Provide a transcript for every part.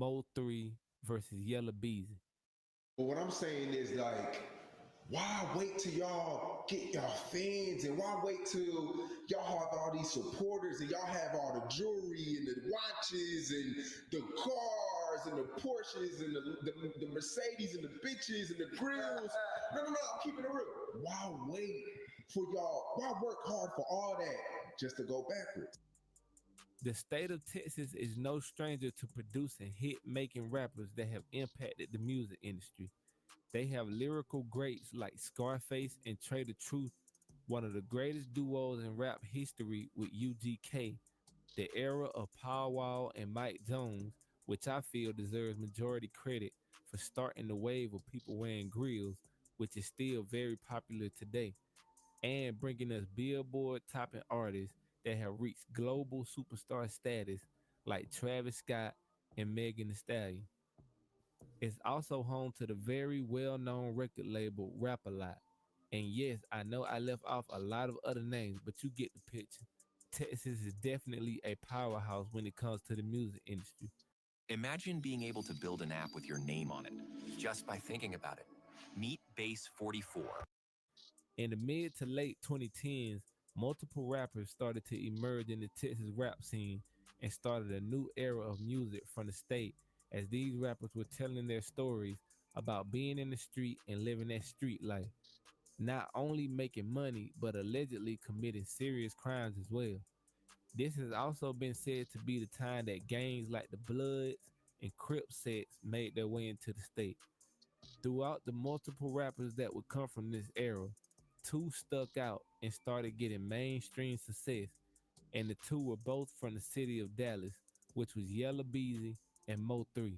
Mo3 versus Yella Bezzy. But what I'm saying is like, why wait till y'all get y'all fans and why wait till y'all have all these supporters and y'all have all the jewelry and the watches and the cars and the Porsches and the Mercedes and the bitches and the grills? No, I'm keeping it real. Why wait for y'all? Why work hard for all that just to go backwards? The state of Texas is no stranger to producing hit-making rappers that have impacted the music industry. They have lyrical greats like Scarface and Trey the Truth, one of the greatest duos in rap history with UGK, the era of Pow Wow and Mike Jones, which I feel deserves majority credit for starting the wave of people wearing grills, which is still very popular today, and bringing us Billboard topping artists that have reached global superstar status like Travis Scott and Megan Thee Stallion. It's also home to the very well-known record label Rap-A-Lot. And yes, I know I left off a lot of other names, but you get the picture. Texas is definitely a powerhouse when it comes to the music industry. Imagine being able to build an app with your name on it, just by thinking about it. Meet Base 44. In the mid to late 2010s, multiple rappers started to emerge in the Texas rap scene and started a new era of music from the state as these rappers were telling their stories about being in the street and living that street life, not only making money, but allegedly committing serious crimes as well. This has also been said to be the time that gangs like the Bloods and Crip sets made their way into the state. Throughout the multiple rappers that would come from this era, two stuck out and started getting mainstream success, and the two were both from the city of Dallas, which was Yella Bezzy and Mo3.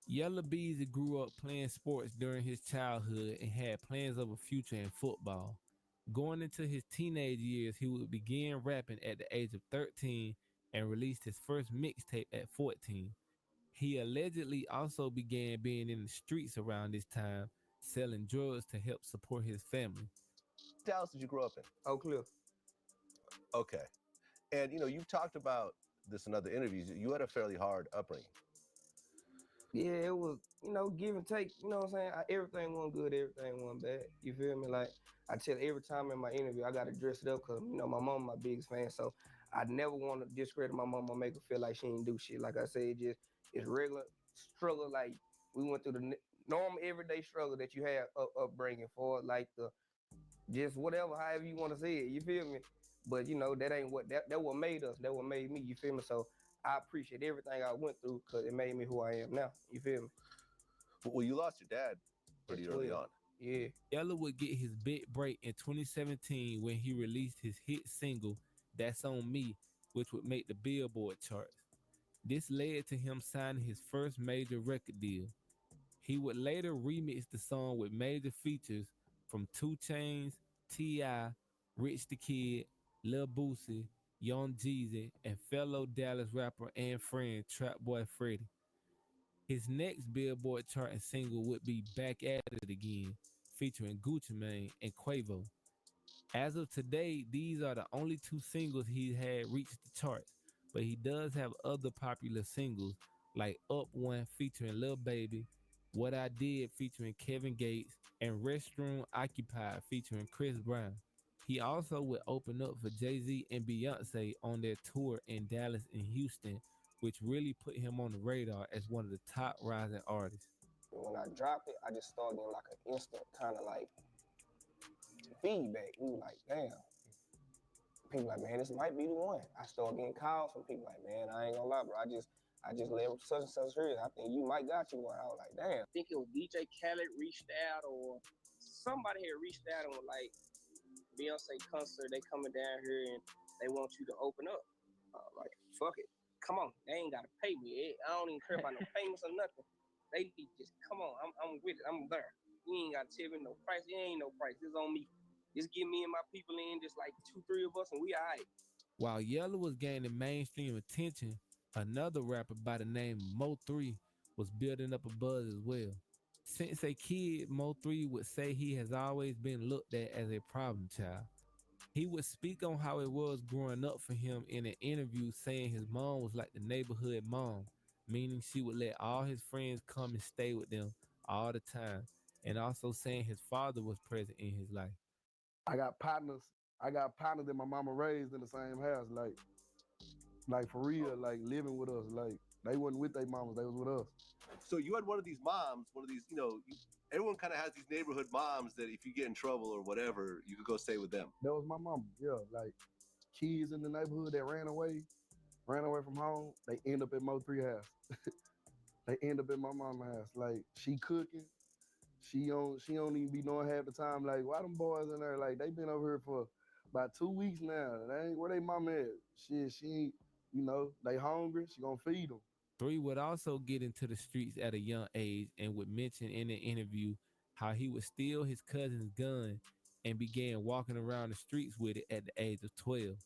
Yella Bezzy grew up playing sports during his childhood and had plans of a future in football. Going into his teenage years, he would begin rapping at the age of 13 and released his first mixtape at 14. He allegedly also began being in the streets around this time, selling drugs to help support his family. Dallas did you grow up in? Oak Cliff. Okay. And, you've talked about this in other interviews. You had a fairly hard upbringing. Yeah, it was, give and take. You know what I'm saying? Everything wasn't good, everything wasn't bad. You feel me? Like, I tell every time in my interview, I got to dress it up because, my mom my biggest fan. So I never want to discredit my mom or make her feel like she ain't do shit. Like I said, it's regular struggle. Like, we went through the normal everyday struggle that you have upbringing for, like just whatever, however you want to say it. You feel me? But, that ain't that what made us. That what made me. You feel me? So I appreciate everything I went through because it made me who I am now. You feel me? Well, you lost your dad pretty early on. Yeah. Yella would get his big break in 2017 when he released his hit single, That's On Me, which would make the Billboard charts. This led to him signing his first major record deal. He would later remix the song with major features from 2 Chainz, T.I., Rich the Kid, Lil Boosie, Young Jeezy, and fellow Dallas rapper and friend Trap Boy Freddy. His next Billboard charting single would be Back at It Again, featuring Gucci Mane and Quavo. As of today, these are the only 2 singles he had reached the charts, but he does have other popular singles like Up One featuring Lil Baby, What I Did featuring Kevin Gates, and Restroom Occupied featuring Chris Brown. He also would open up for Jay-Z and Beyonce on their tour in Dallas and Houston, which really put him on the radar as one of the top rising artists. When I dropped it, I just started getting like an instant kind of like feedback. We were like, damn. People like, man, this might be the one. I started getting calls from people like, man, I ain't gonna lie, bro. I just let such and such hear it. I think you might got you one. I was like, damn. I think it was DJ Khaled reached out or somebody had reached out and was like, Beyonce concert, they coming down here and they want you to open up. Like, fuck it. Come on. They ain't gotta pay me. I don't even care about no payments or nothing. They just come on. I'm with it. I'm there. You ain't gotta tell me no price. It ain't no price. It's on me. Just get me and my people in, just like 2-3 of us, and we all right. While Yella was gaining mainstream attention, another rapper by the name of Mo3 was building up a buzz as well. Since a kid, Mo3 would say he has always been looked at as a problem child. He would speak on how it was growing up for him in an interview, saying his mom was like the neighborhood mom, meaning she would let all his friends come and stay with them all the time, and also saying his father was present in his life. I got partners. I got partners that my mama raised in the same house, like for real, like living with us. Like they wasn't with their mamas, they was with us. So you had one of these moms, one of these, everyone kind of has these neighborhood moms that if you get in trouble or whatever, you could go stay with them. That was my mama. Yeah, like kids in the neighborhood that ran away from home, they end up at Mo3 house. They end up at my mama's house. Like she cooking. She don't even be knowing half the time. Like, why them boys in there? Like, they been over here for about 2 weeks now. They ain't where they mama at. She ain't, they hungry. She gonna feed them. Three would also get into the streets at a young age and would mention in an interview how he would steal his cousin's gun and began walking around the streets with it at the age of 12.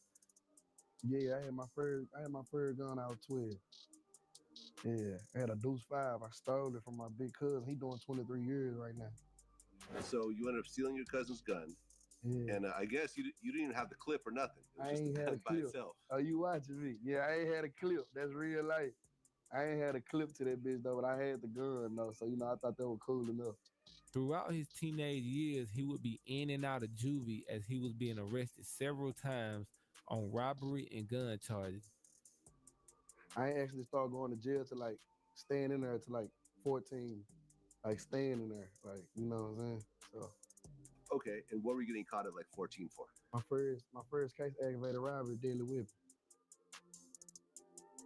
Yeah, I had my first gun. I was 12. Yeah, I had a Deuce 5. I stole it from my big cousin. He doing 23 years right now. So you ended up stealing your cousin's gun, Yeah. and I guess you didn't even have the clip or nothing. It was I just ain't the had a gun by clip. itself. Oh, you watching me? Yeah, I ain't had a clip. That's real life. I ain't had a clip to that bitch though, but I had the gun though. So I thought that was cool enough. Throughout his teenage years, he would be in and out of juvie as he was being arrested several times on robbery and gun charges. I ain't actually started going to jail to like staying in there to like 14, like staying in there, like you know what I'm saying. So Okay, and what were you getting caught at like 14 for? my first case aggravated robbery, deadly weapon.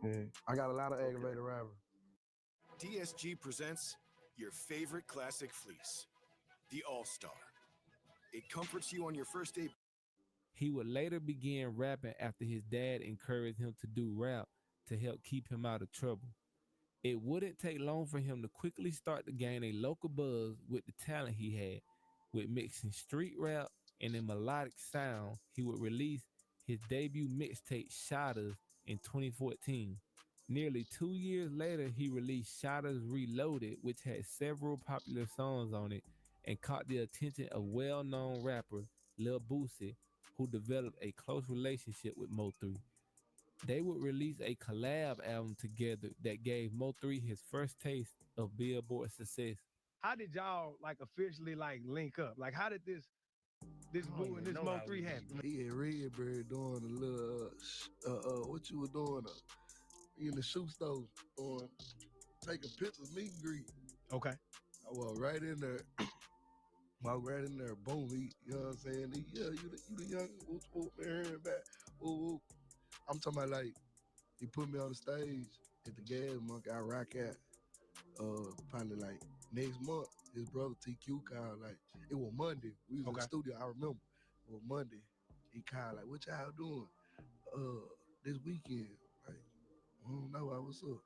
Yeah, I got a lot of aggravated robbery. DSG presents your favorite classic fleece, the All-Star. It comforts you on your first day. He would later begin rapping after his dad encouraged him to do rap to help keep him out of trouble. It wouldn't take long for him to quickly start to gain a local buzz with the talent he had. With mixing street rap and a melodic sound, he would release his debut mixtape Shotters in 2014. Nearly 2 years later, he released Shotters Reloaded, which had several popular songs on it and caught the attention of well-known rapper Lil Boosie, who developed a close relationship with Mo3. They would release a collab album together that gave Mo3 his first taste of Billboard success. How did y'all like officially like link up? Like how did this I don't Boo and even this know how Mo3 happen? He had Redbird doing a little, what you were doing in the shoe store, doing taking pictures, meet and greet. Okay. I walked right in there. Boom, you know what I'm saying? Yeah, you the young, whoop, man, here and back, whoop. I'm talking about like, he put me on the stage at the Gas Monkey, I rock out, probably like next month, his brother TQ called, like, it was Monday, we was in the studio, I remember, it was Monday, he called like, what y'all doing, this weekend, like, I don't know, what's up?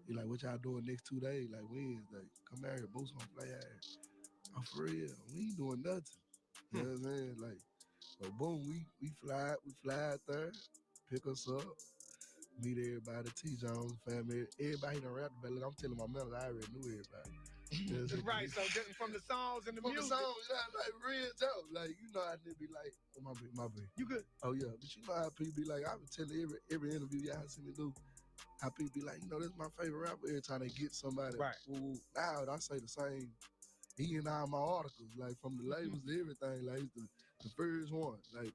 He like, what y'all doing next 2 days, like Wednesday, come out here, Boost gonna play out here. I'm for real, we ain't doing nothing. You know what I'm saying? Like, so boom, we fly out there, pick us up, meet everybody, T Jones family, everybody done rap about it. I'm telling my members, I already knew everybody. You know Right, so just from the songs and the from music. the songs, like real joke. Like, how they be like, oh my bad. You good? Oh yeah, but you know how people be like, I been telling every interview y'all see me do, how people be like, this is my favorite rapper every time they get somebody. Right. Ooh, now I say the same. He in all my articles, like from the labels to everything, like he's the first one. Like,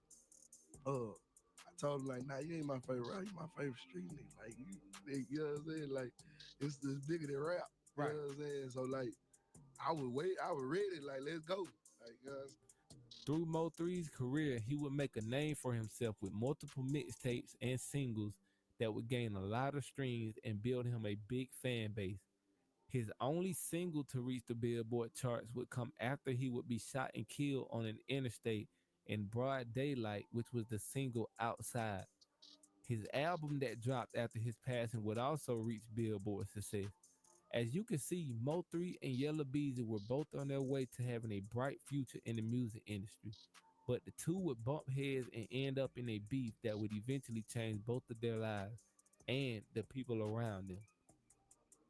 I told him like, nah, you ain't my favorite rapper, you my favorite street nigga. Like, you know what I'm saying? Like, it's bigger than rap. You know what I'm saying? So like, I was ready, like, let's go. Like, you know what I'm saying? Through Mo3's career, he would make a name for himself with multiple mixtapes and singles that would gain a lot of streams and build him a big fan base. His only single to reach the Billboard charts would come after he would be shot and killed on an interstate in broad daylight, which was the single Outside. His album that dropped after his passing would also reach Billboard success. As you can see, Mo3 and Yella Bezzy were both on their way to having a bright future in the music industry, but the two would bump heads and end up in a beef that would eventually change both of their lives and the people around them.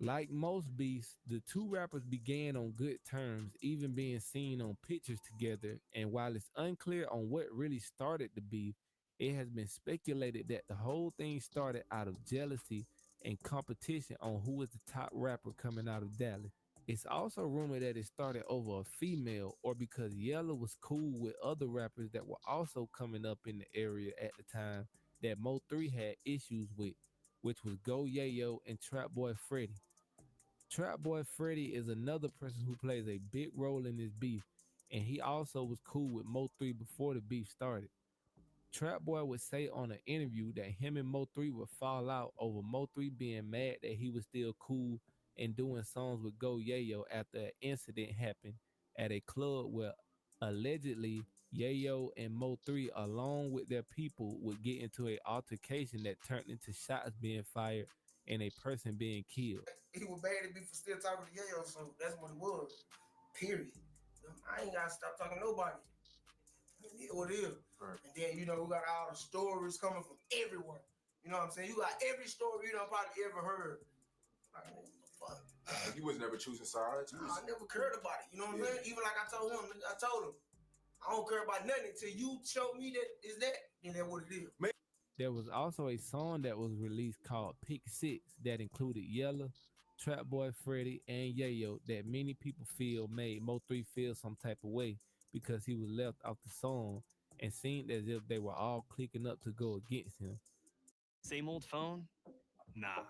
Like most beefs, the two rappers began on good terms, even being seen on pictures together, and while it's unclear on what really started the beef, it has been speculated that the whole thing started out of jealousy and competition on who is the top rapper coming out of Dallas. It's also rumored that it started over a female or because Yella was cool with other rappers that were also coming up in the area at the time that Mo3 had issues with, which was Go Yayo and Trap Boy Freddy. Trap Boy Freddy is another person who plays a big role in this beef, and he also was cool with Mo3 before the beef started. Trap Boy would say on an interview that him and Mo3 would fall out over Mo3 being mad that he was still cool and doing songs with Go Yayo after an incident happened at a club where allegedly Yayo and Mo3 along with their people would get into an altercation that turned into shots being fired and a person being killed. He was bad at me for still talking to Yayo, so that's what it was. Period. I ain't gotta stop talking to nobody. It is what it is. Right. And then, you know, we got all the stories coming from everywhere. You know what I'm saying? You got every story you know probably ever heard. Like, what the fuck? You was never choosing sides. I never cared about it. You know what I'm saying? Even like I told him, I don't care about nothing until you show me that is that, then that's what it is. There was also a song that was released called Pick Six that included Yella, Trap Boy Freddy, and Yayo that many people feel made Mo3 feel some type of way because he was left off the song and seemed as if they were all clicking up to go against him. Same old phone? Nah.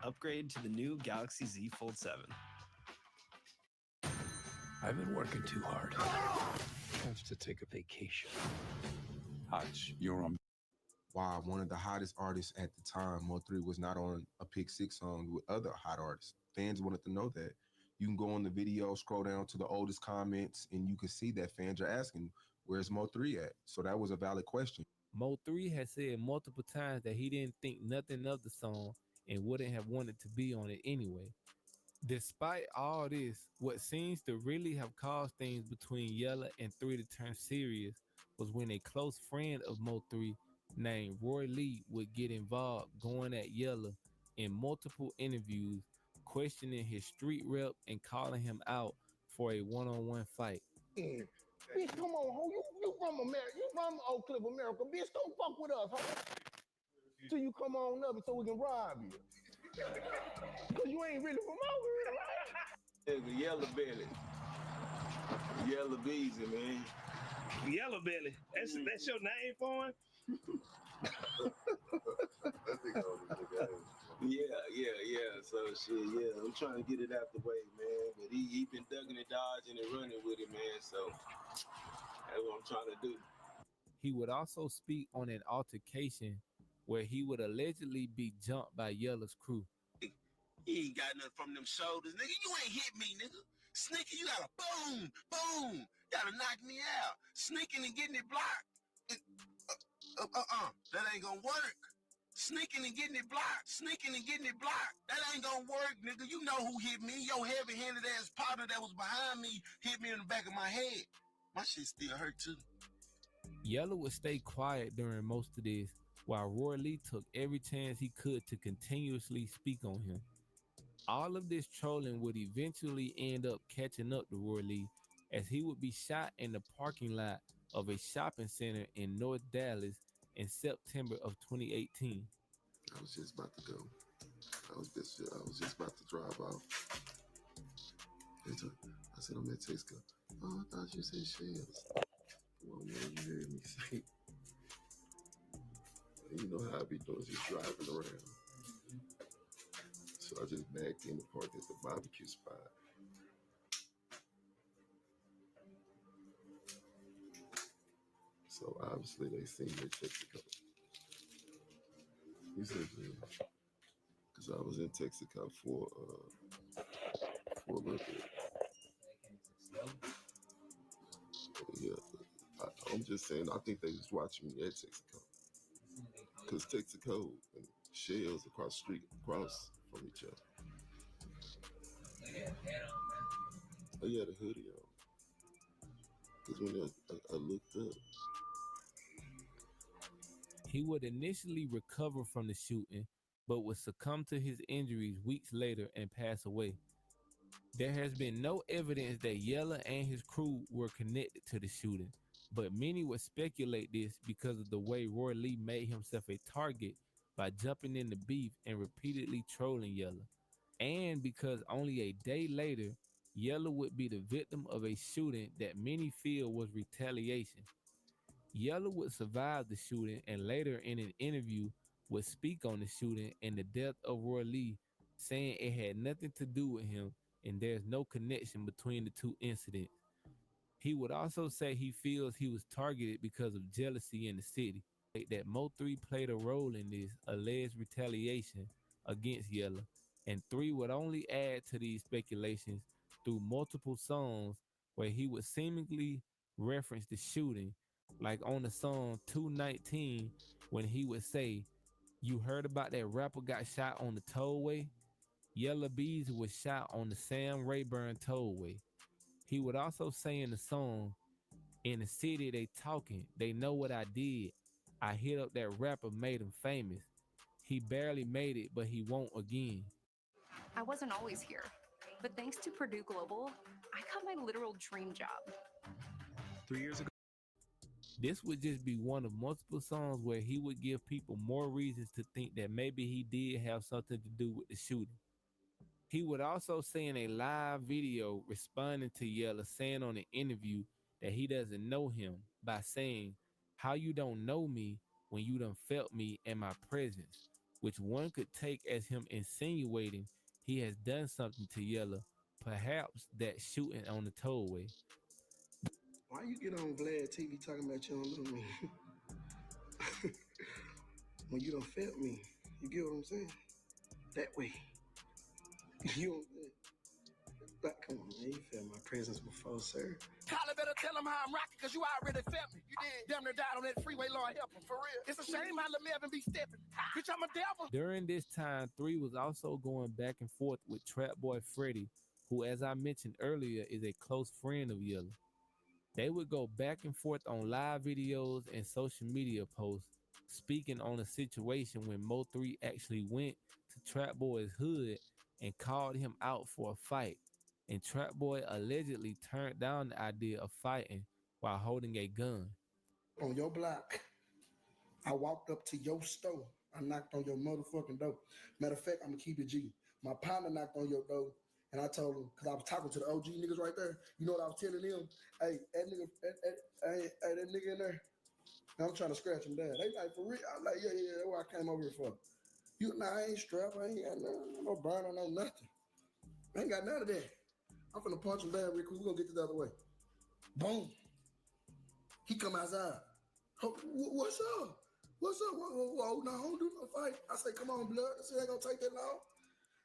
Upgrade to the new Galaxy Z Fold 7. I've been working too hard. Have to take a vacation. Hutch, you're on. Wow, one of the hottest artists at the time, Mo3 was not on a Pick Six song with other hot artists. Fans wanted to know that. You can go on the video, scroll down to the oldest comments, and you can see that fans are asking, where's Mo3 at? So that was a valid question. Mo3 has said multiple times that he didn't think nothing of the song and wouldn't have wanted to be on it anyway. Despite all this, what seems to really have caused things between Yella and 3 to turn serious was when a close friend of Mo3 named Roy Lee would get involved going at Yella in multiple interviews, questioning his street rep and calling him out for a one-on-one fight. Yeah. Bitch, come on, ho. You from America. You from Oak Cliff, America. Bitch, don't fuck with us, ho. Till you come on up so we can rob you. Because you ain't really from over here, right? Nigga, Yellow Belly. Yellow Beezy, man. Yellow Belly. That's your name for him? Yeah. So shit, yeah. I'm trying to get it out the way, man. But he been ducking and dodging and running with it, man. So that's what I'm trying to do. He would also speak on an altercation where he would allegedly be jumped by Yella's crew. He ain't got nothing from them shoulders, nigga. You ain't hit me, nigga. Sneaking, you gotta boom. Gotta knock me out. Sneaking and getting it blocked. That ain't gonna work. Sneaking and getting it blocked. That ain't gonna work, nigga. You know who hit me. Your heavy-handed ass partner that was behind me hit me in the back of my head. My shit still hurt too. Yella would stay quiet during most of this, while Roy Lee took every chance he could to continuously speak on him. All of this trolling would eventually end up catching up to Roy Lee, as he would be shot in the parking lot of a shopping center in North Dallas in September of 2018. I was just about to go. I was just about to drive off. I said, I'm at Texaco. Oh, I thought you said Shells. Well, man, you heard me say. You know how I be doing, just driving around. So I just backed in the park at the barbecue spot. So obviously they seen me at Texaco. He said, because I was in Texaco for a little bit. Yeah, I'm just saying, I think they was watching me at Texaco. Because Texaco and Shells across the street, across from each other. He had a hoodie on. Because when I looked up. He would initially recover from the shooting, but would succumb to his injuries weeks later and pass away. There has been no evidence that Yella and his crew were connected to the shooting, but many would speculate this because of the way Roy Lee made himself a target by jumping in the beef and repeatedly trolling Yella. And because only a day later, Yella would be the victim of a shooting that many feel was retaliation. Yella would survive the shooting and later in an interview would speak on the shooting and the death of Roy Lee, saying it had nothing to do with him and there's no connection between the two incidents. He would also say he feels he was targeted because of jealousy in the city, that Mo3 played a role in this alleged retaliation against Yella, and 3 would only add to these speculations through multiple songs where he would seemingly reference the shooting, like on the song 219 when he would say, "You heard about that rapper got shot on the tollway? Yella Beezy was shot on the Sam Rayburn tollway." He would also say in the song, "In the city they talking, they know what I did. I hit up that rapper, made him famous. He barely made it, but he won't again." I wasn't always here, but thanks to Purdue Global, I got my literal dream job. 3 years ago. This would just be one of multiple songs where he would give people more reasons to think that maybe he did have something to do with the shooting. He would also say in a live video responding to Yella saying on an interview that he doesn't know him by saying, "How you don't know me when you done felt me in my presence," which one could take as him insinuating he has done something to Yella, perhaps that shooting on the tollway. Why you get on Vlad TV talking about you don't know me? When you done felt me, you get what I'm saying? That way. You don't like, come on, man, you felt my presence before, sir. Tyler better tell him how I'm rocking, cause you already felt me. You did. Damn near died on that freeway, Lord help him. For real. It's a shame how Lil be stepping. Bitch, I'm a devil. During this time, 3 was also going back and forth with Trap Boy Freddy, who, as I mentioned earlier, is a close friend of Yella. They would go back and forth on live videos and social media posts, speaking on a situation when Mo3 actually went to Trap Boy's hood and called him out for a fight, and Trap Boy allegedly turned down the idea of fighting while holding a gun. On your block, I walked up to your store. I knocked on your motherfucking door. Matter of fact, I'm gonna keep it G. My partner knocked on your door, and I told him, because I was talking to the OG niggas right there. You know what I was telling them? Hey, that nigga, that nigga in there. I'm trying to scratch him down. They like, for real? I'm like, yeah, that's what I came over here for. I ain't strapped. I ain't got no burner, no nothing. I ain't got none of that. I'm finna punch him down real quick. We're gonna get this the other way. Boom. He come outside. What's up? What's up? Whoa, no, don't do no fight. I say, come on, blood. I said, ain't gonna take that long.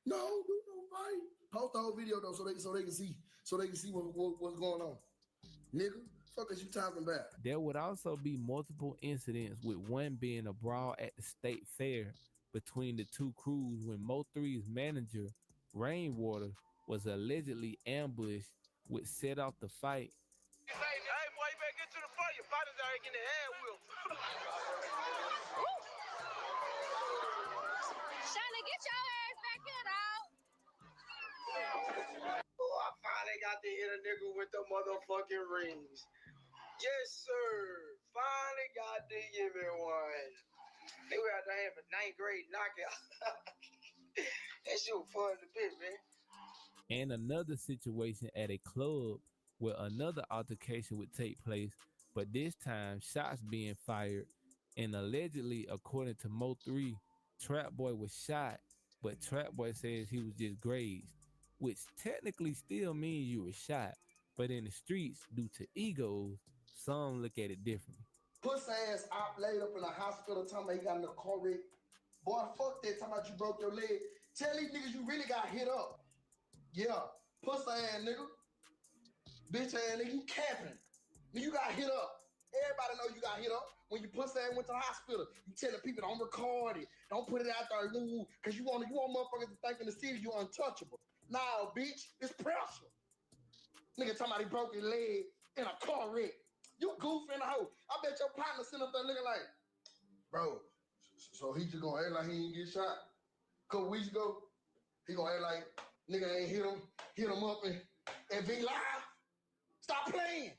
No, don't do no fight. Post the whole video though, so they can see, what's going on. Nigga, fuck is you talking about? There would also be multiple incidents, with one being a brawl at the state fair between the two crews when Mo3's manager, Rainwater, was allegedly ambushed, which set off the fight. Hey, boy, you better get to the front. Your fighters are getting their head whipped. Shana, get your ass back here, dog. Oh, I finally got to hit a nigga with the motherfucking rings. Yes, sir. Finally got to give me one. They were out there having 9th grade knockout. That shit was fun to bit, man. And another situation at a club where another altercation would take place, but this time shots being fired, and allegedly, according to Mo3, Trap Boy was shot, but Trap Boy says he was just grazed, which technically still means you were shot, but in the streets, due to egos, some look at it differently. Pussy ass op laid up in a hospital talking about he got in a car wreck. Boy, fuck that, talking about you broke your leg. Tell these niggas you really got hit up. Yeah, pussy ass nigga. Bitch ass nigga, you capping. You got hit up. Everybody know you got hit up when you pussy ass went to the hospital. You telling people don't record it. Don't put it out there, because you want motherfuckers to think in the city you untouchable. Nah, bitch, it's pressure. Nigga talking about he broke his leg in a car wreck. You goofy in the hoe. I bet your partner sitting up there looking like, bro, so he just gonna act like he ain't get shot? A couple weeks ago, he gonna act like nigga ain't hit him up and be live? Stop playing.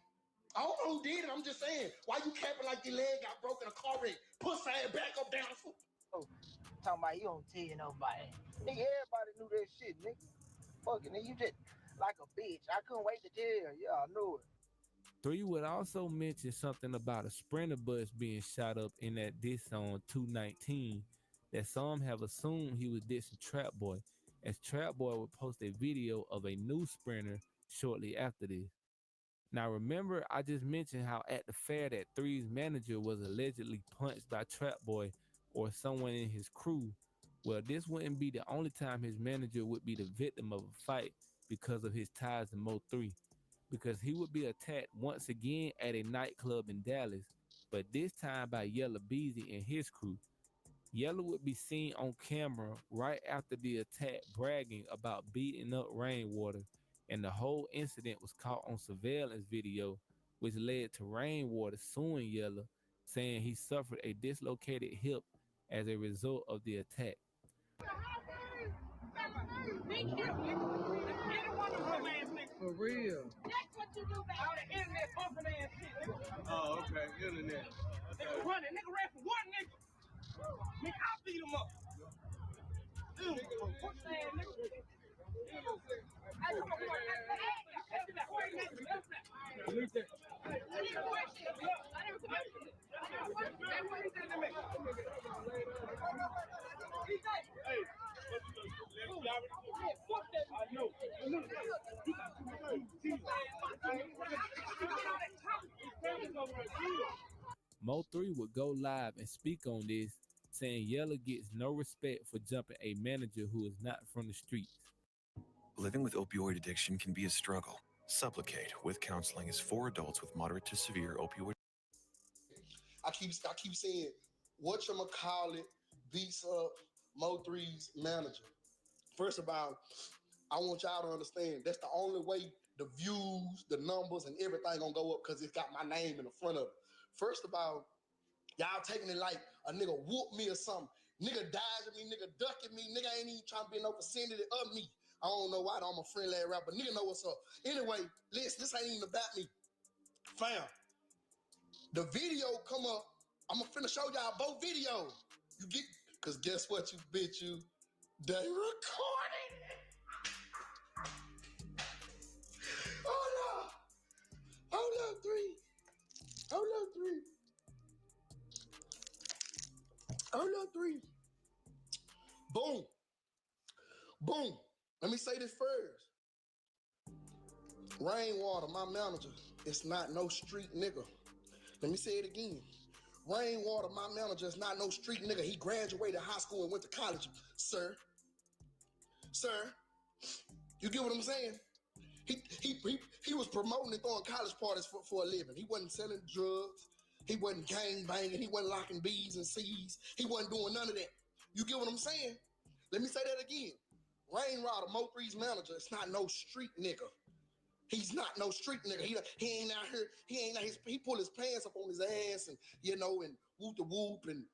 I don't know who did it. I'm just saying, why you capping like your leg got broken in a car wreck? Pussy ass back up down. Oh, Talking about you don't tell nobody. Nigga, everybody knew that shit, nigga. Fucking nigga, you just like a bitch. I couldn't wait to tell. Yeah, I knew it. 3 would also mention something about a Sprinter bus being shot up in that diss on 219 that some have assumed he was dissing Trap Boy, as Trap Boy would post a video of a new Sprinter shortly after this. Now remember, I just mentioned how at the fair that 3's manager was allegedly punched by Trap Boy or someone in his crew. Well, this wouldn't be the only time his manager would be the victim of a fight because of his ties to Mo 3, because he would be attacked once again at a nightclub in Dallas, but this time by Yella Bezzy and his crew. Yella would be seen on camera right after the attack bragging about beating up Rainwater, and the whole incident was caught on surveillance video, which led to Rainwater suing Yella, saying he suffered a dislocated hip as a result of the attack. For real. That's what you do, baby. All the internet bumping ass shit. Oh, okay. Internet. Nigga running. Nigga ran for one nigga. Nigga, I beat him up. What's that, nigga? Hey, come on, come on. Release that. Mo 3 would go live and speak on this, saying Yella gets no respect for jumping a manager who is not from the streets. Living with opioid addiction can be a struggle. Supplicate with counseling is for adults with moderate to severe opioid. I keep saying, whatchamacallit beats up Mo 3's manager. First of all, I want y'all to understand that's the only way the views, the numbers, and everything gonna go up because it's got my name in the front of it. First of all, y'all taking it like a nigga whoop me or something. Nigga dodging me, nigga ducking me, nigga ain't even trying to be no vicinity of me. I don't know why I'm a friendly rapper, nigga know what's up. Anyway, listen, this ain't even about me. Fam, the video come up, I'm finna show y'all both videos. You get, cause guess what, you bitch, you, they recorded it. Hold up. Hold up, 3. Hold up, 3. Hold up, 3. Boom. Boom. Let me say this first. Rainwater, my manager, is not no street nigga. Let me say it again. Rainwater, my manager, is not no street nigga. He graduated high school and went to college, sir. Sir, you get what I'm saying? He was promoting and throwing college parties for a living. He wasn't selling drugs. He wasn't gang banging. He wasn't locking B's and C's. He wasn't doing none of that. You get what I'm saying? Let me say that again. Rainwater, Mo 3's manager, is not no street nigga. He's not no street nigga. He ain't out here. He pull his pants up on his ass and, you know, and whoop the whoop and,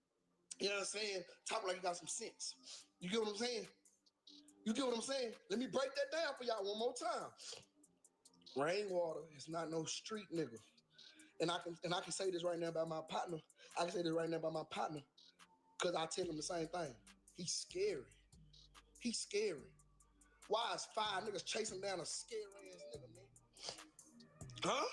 you know what I'm saying? Talk like he got some sense. You get what I'm saying? You get what I'm saying? Let me break that down for y'all one more time. Rainwater is not no street nigga. And I can say this right now about my partner. I can say this right now about my partner because I tell him the same thing. He's scary. He's scary. Why is 5 niggas chasing down a scary ass nigga, man? Huh?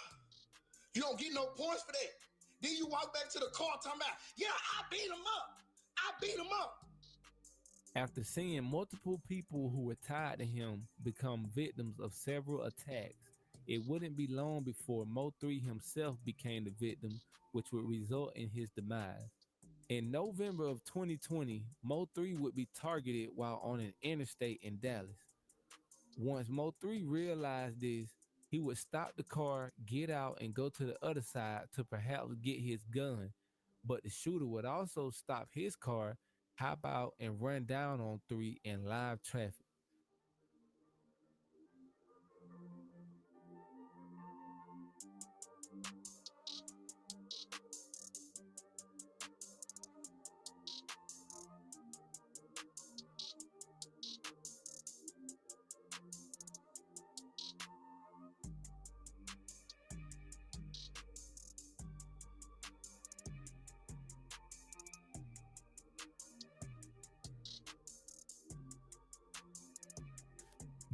You don't get no points for that. Then you walk back to the car talking about, yeah, I beat him up. I beat him up. After seeing multiple people who were tied to him become victims of several attacks, it wouldn't be long before Mo 3 himself became the victim, which would result in his demise. In November of 2020, Mo 3 would be targeted while on an interstate in Dallas. Once Mo 3 realized this, he would stop the car, get out, and go to the other side to perhaps get his gun. But the shooter would also stop his car, hop out, and run down on 3 in live traffic.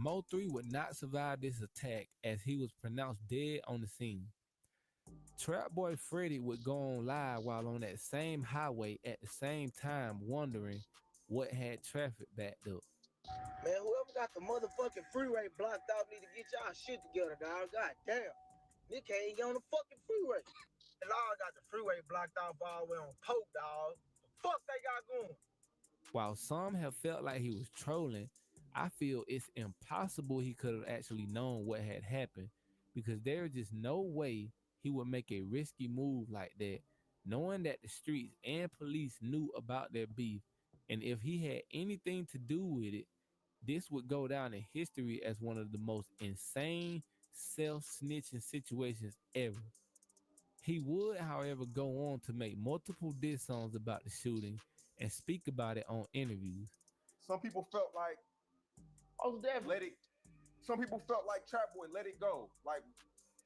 Mo 3 would not survive this attack as he was pronounced dead on the scene. Trap Boy Freddy would go on live while on that same highway at the same time, wondering what had traffic backed up. Man, whoever got the motherfucking freeway blocked off need to get y'all shit together, dog. God damn. Nick can't even get on the fucking freeway. And all got the freeway blocked off all the way on Pope, dog. The fuck they got going? While some have felt like he was trolling, I feel it's impossible he could have actually known what had happened, because there is just no way he would make a risky move like that, knowing that the streets and police knew about their beef, and if he had anything to do with it, this would go down in history as one of the most insane self-snitching situations ever. He would, however, go on to make multiple diss songs about the shooting and speak about it on interviews. Some people felt like, oh, definitely. Some people felt like Trap Boy, let it go. Like,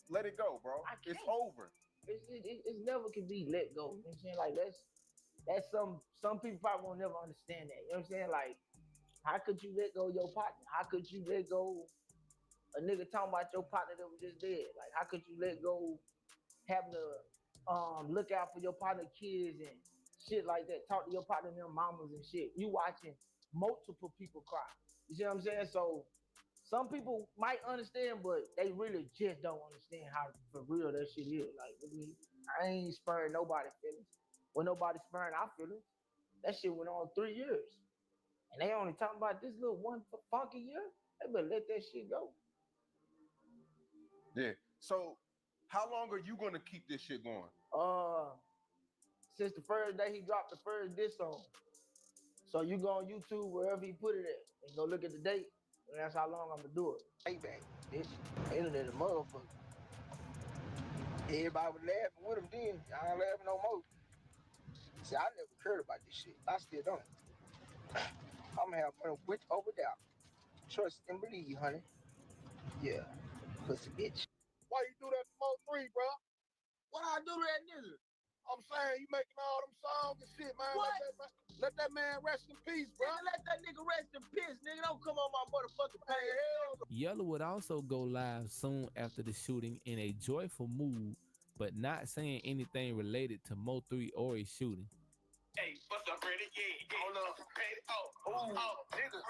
let it go, bro. It's over. It's never can be let go. You know what I'm saying? Like that's some people probably won't never understand that. You know what I'm saying? Like, how could you let go of your partner? How could you let go a nigga talking about your partner that was just dead? Like, how could you let go having to look out for your partner kids and shit like that? Talk to your partner and their mamas and shit. You watching multiple people cry. You see what I'm saying? So some people might understand, but they really just don't understand how for real that shit is. Like, I ain't sparing nobody's feelings. When nobody sparing our feelings, that shit went on 3 years. And they only talking about this little one funky year. They better let that shit go. Yeah. So how long are you gonna keep this shit going? Since the first day he dropped the first diss song. So you go on YouTube, wherever he put it at, and go look at the date, and that's how long I'm gonna do it. Payback, bitch. Internet a motherfucker. Everybody was laughing with him then. I ain't laughing no more. See, I never cared about this shit. I still don't. I'm gonna have money with or without. Trust and believe, honey. Yeah. Pussy bitch. Why you do that to Mo 3, bro? What I do to that nigga? I'm saying you making all them songs and shit, man. What? Let that man rest in peace, bro. Nigga, let that nigga rest in peace, nigga. Don't come on my motherfucking page. Yella would also go live soon after the shooting in a joyful mood, but not saying anything related to Mo 3 or his shooting. Hey, what's up, Brady? Yeah. Hold up. Ready? Nigga.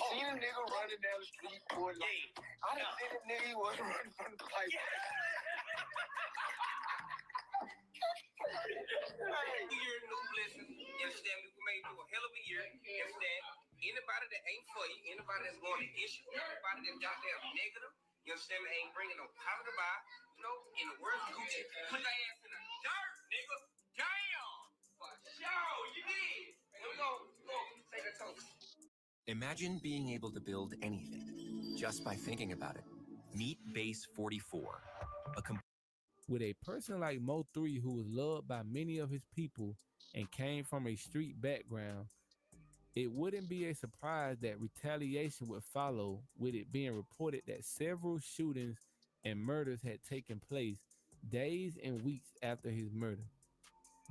Seen a nigga running down the street, boy. I done seen a nigga, he was running from the pipe. Year, new blessings. You understand me? We may do a hell of a year. You understand? Anybody that ain't for you, anybody that's going against you, everybody that's goddamn negative, you understand me? Ain't bringing no positive vibe. You know, in the words of Gucci, put that ass in the dirt, nigga. Damn. Yo, you did. Here we go. Take a toast. Imagine being able to build anything just by thinking about it. Meet Base 44, with a person like Mo 3 who was loved by many of his people and came from a street background, it wouldn't be a surprise that retaliation would follow, with it being reported that several shootings and murders had taken place days and weeks after his murder.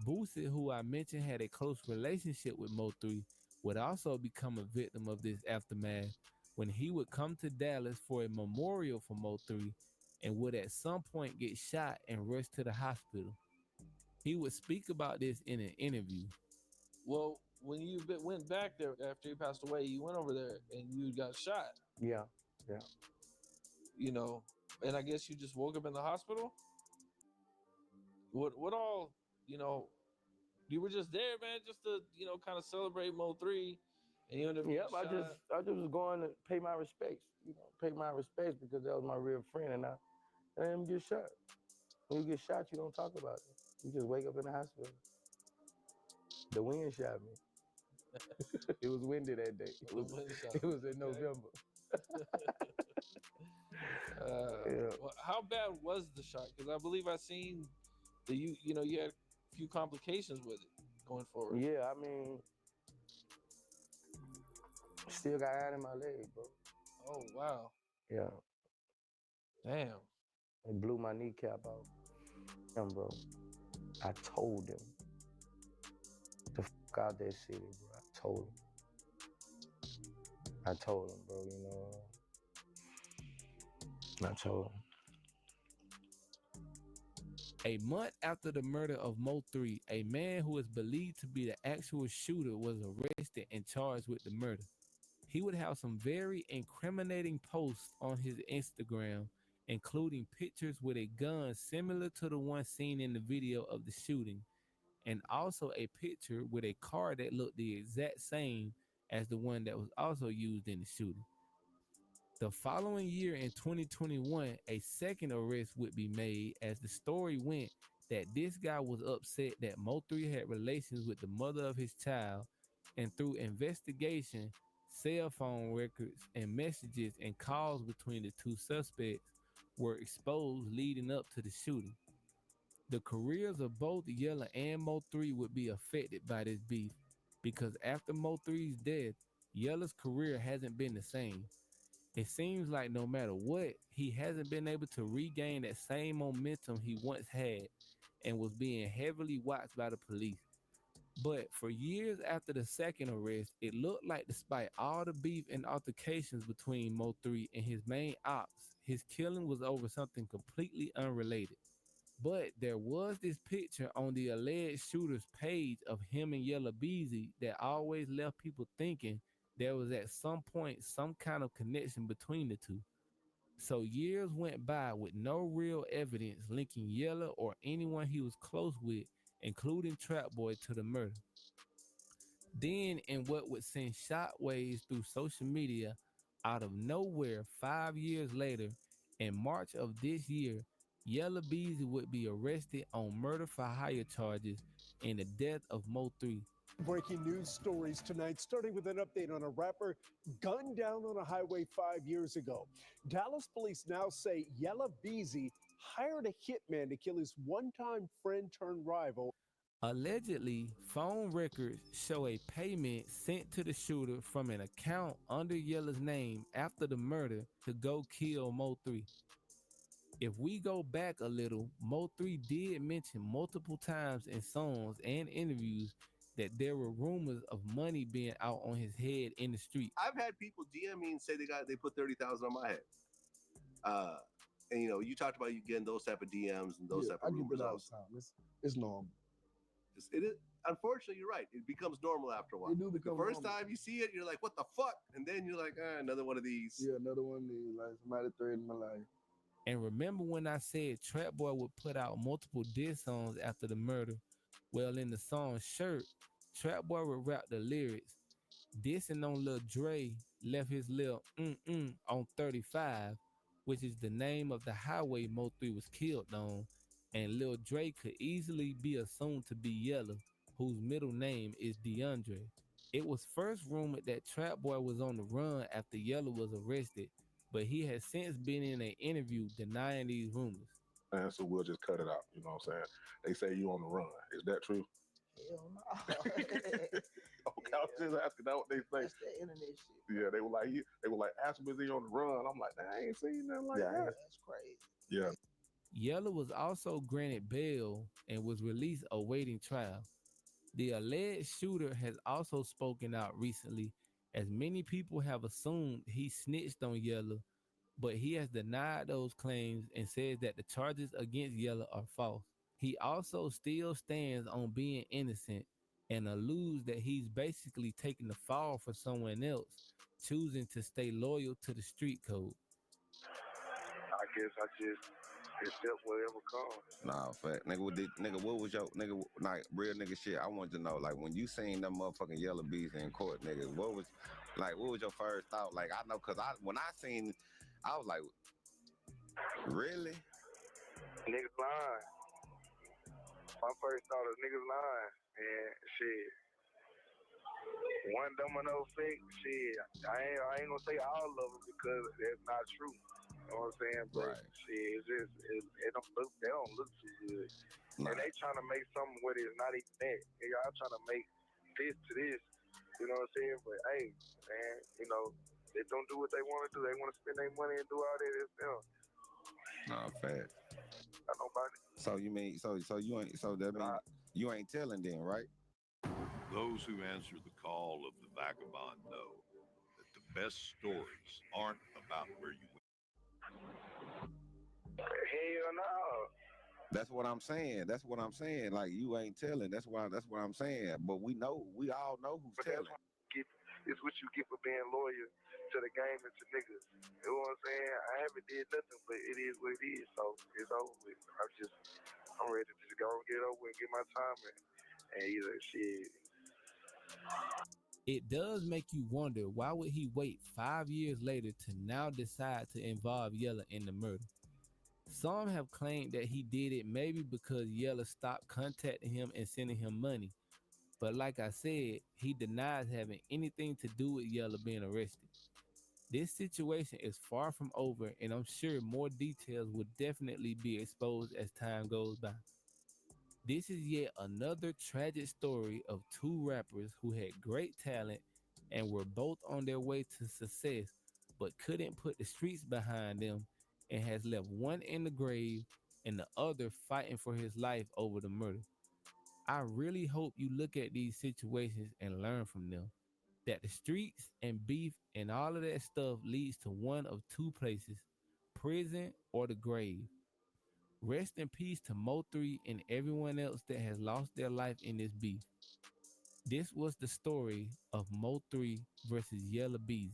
Boosie, who I mentioned had a close relationship with Mo 3, would also become a victim of this aftermath when he would come to Dallas for a memorial for Mo 3 and would at some point get shot and rushed to the hospital. He would speak about this in an interview. Well, when you went back there after he passed away, you went over there and you got shot. Yeah. You know, and I guess you just woke up in the hospital. What all, you know, you were just there, man, just to, you know, kind of celebrate Mo 3, and you ended up Yep, getting shot. I just was going to pay my respects. You know, pay my respects because that was my real friend, and I didn't get shot. When you get shot, you don't talk about it. You just wake up in the hospital. The wind shot me. It was windy that day. It was in November. Well, how bad was the shot? Because I believe I seen that you know, you had a few complications with it going forward. Yeah, I mean, still got iron in my leg, bro. Oh, wow. Yeah. Damn. It blew my kneecap out. Damn, bro. I told him to fuck out that city, bro. I told him, bro, you know. I told him. A month after the murder of Mo 3, a man who is believed to be the actual shooter was arrested and charged with the murder. He would have some very incriminating posts on his Instagram, including pictures with a gun similar to the one seen in the video of the shooting, and also a picture with a car that looked the exact same as the one that was also used in the shooting. The following year in 2021, a second arrest would be made as the story went that this guy was upset that Mo3 had relations with the mother of his child, and through investigation, cell phone records and messages and calls between the two suspects were exposed leading up to the shooting. The careers of both Yella and Mo3 would be affected by this beef because after Mo3's death, Yella's career hasn't been the same. It seems like no matter what, he hasn't been able to regain that same momentum he once had and was being heavily watched by the police. But for years after the second arrest, it looked like despite all the beef and altercations between Mo3 and his main ops, his killing was over something completely unrelated. But there was this picture on the alleged shooter's page of him and Yella Bezzy that always left people thinking there was at some point some kind of connection between the two. So years went by with no real evidence linking Yella or anyone he was close with, including Trap Boy, to the murder. Then, in what would send shockwaves through social media, out of nowhere, 5 years later, in March of this year, Yella Beezy would be arrested on murder for hire charges in the death of Mo 3. Breaking news stories tonight, starting with an update on a rapper gunned down on a highway 5 years ago. Dallas police now say Yella Beezy hired a hitman to kill his one-time friend turned rival. Allegedly, phone records show a payment sent to the shooter from an account under Yella's name after the murder to go kill Mo 3. If we go back a little, Mo 3 did mention multiple times in songs and interviews that there were rumors of money being out on his head in the street. I've had people DM me and say they put 30,000 on my head. And you know, you talked about you getting those type of DMs and those type of rumors. I get that all the time. It's normal. It is. Unfortunately, you're right. It becomes normal after a while. It do become the first normal. time you see it, you're like, "What the fuck?" And then you're like, "Another one of these." Yeah, another one of these. Like somebody threatened my life. And remember when I said Trap Boy would put out multiple diss songs after the murder? Well, in the song Shirt, Trap Boy would rap the lyrics. Dissing on Lil Dre left his lil on 35, which is the name of the highway Mo 3 was killed on, and Lil Dre could easily be assumed to be Yella, whose middle name is DeAndre. It was first rumored that Trap Boy was on the run after Yella was arrested, but he has since been in an interview denying these rumors. And so we'll just cut it out. You know what I'm saying? They say you on the run. Is that true? Hell no. Okay, I was just asking that what they say. That's that internet shit. Yeah, they were like, ask him, is he on the run? I'm like, I ain't seen nothing like that. That's crazy. Yeah. Yella was also granted bail and was released awaiting trial. The alleged shooter has also spoken out recently, as many people have assumed he snitched on Yella, but he has denied those claims and says that the charges against Yella are false. He also still stands on being innocent and alludes that he's basically taking the fall for someone else, choosing to stay loyal to the street code. I guess I just accept whatever comes. Nah, fact. Nigga, what was your nigga, like real nigga shit? I wanted to know, like, when you seen them motherfucking Yella Bees in court, nigga, what was your first thought? Like, I know, cause when I seen, I was like, really? Niggas lying. My first thought is niggas lying. And shit. One domino effect, shit. I ain't gonna say all of them because that's not true. You know what I'm saying? But shit, they don't look too good. Nah. And they trying to make something where it's not even that. Y'all trying to make this to this. You know what I'm saying? But hey, man, you know, they don't do what they want to do. They want to spend their money and do all that themselves. Nah, fact. Not nobody. So you mean so you ain't that mean you ain't telling then, right? Those who answer the call of the vagabond know that the best stories aren't about where you went. Hell no. That's what I'm saying. That's what I'm saying. Like you ain't telling. That's what I'm saying. But we all know who's But that's telling. what it's what you get for being loyal to the game and to niggas. You know what I'm saying? I haven't did nothing, but it is what it is. So it's over with. I'm ready to just go and get over and get my time and either shit. It does make you wonder, why would he wait 5 years later to now decide to involve Yella in the murder? Some have claimed that he did it maybe because Yella stopped contacting him and sending him money. But like I said, he denies having anything to do with Yella being arrested. This situation is far from over, and I'm sure more details will definitely be exposed as time goes by. This is yet another tragic story of two rappers who had great talent and were both on their way to success, but couldn't put the streets behind them, and has left one in the grave and the other fighting for his life over the murder. I really hope you look at these situations and learn from them. That the streets and beef and all of that stuff leads to one of two places: prison or the grave. Rest in peace to Mo3 and everyone else that has lost their life in this beef. This was the story of Mo3 versus Yella Bezzy.